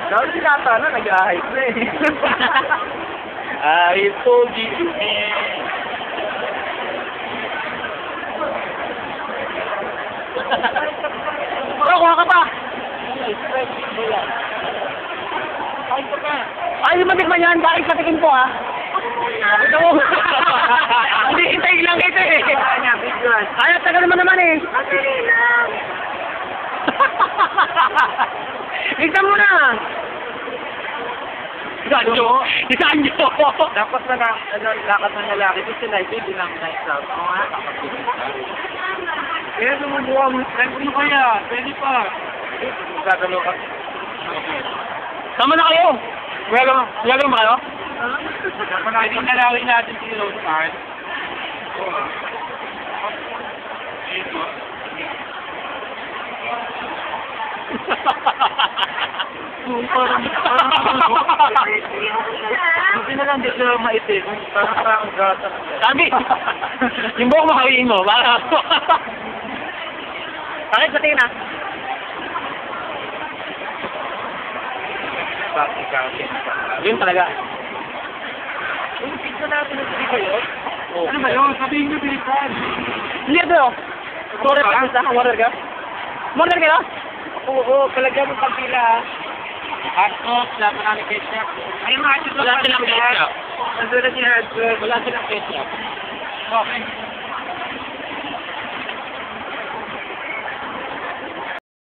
Dahil si Kata na, nag-ahit na eh. I told you. Bro, kuha ka pa! Ay, matikman yan. Bakit patikin ko, ha? Ito mo. Hindi, hintayin lang ito eh. Ay, tagal naman eh. Iksan mo na. Isanyo. Dapat na lakad ng lalaki. Ito sila, ito yung bilang night club. Oo nga, kaya sumubuha mo. Ano kaya? Pwede pa. Magkakalo ka. Sama na kayo. Gagawin ba kayo? Pwede nalawin natin si Rose Park. Hindi na lang dito maitim. Parang gata. Sabi! Yung buhok makawiin mo. Bakit sa tingin na? Yun talaga. Pizza natin ang pizza yun? Ano ba yun? Sabihin nyo pilipan. Hindi ito yun. Order ka pizza? Order ka? Order ka no? Oo, palagyan mo pang pila ha. Hot sauce, wala pa namin ketchup. Ayun mga hot sauce. Wala silang ketchup. Nandun na si hot sauce. Wala silang ketchup. Okay.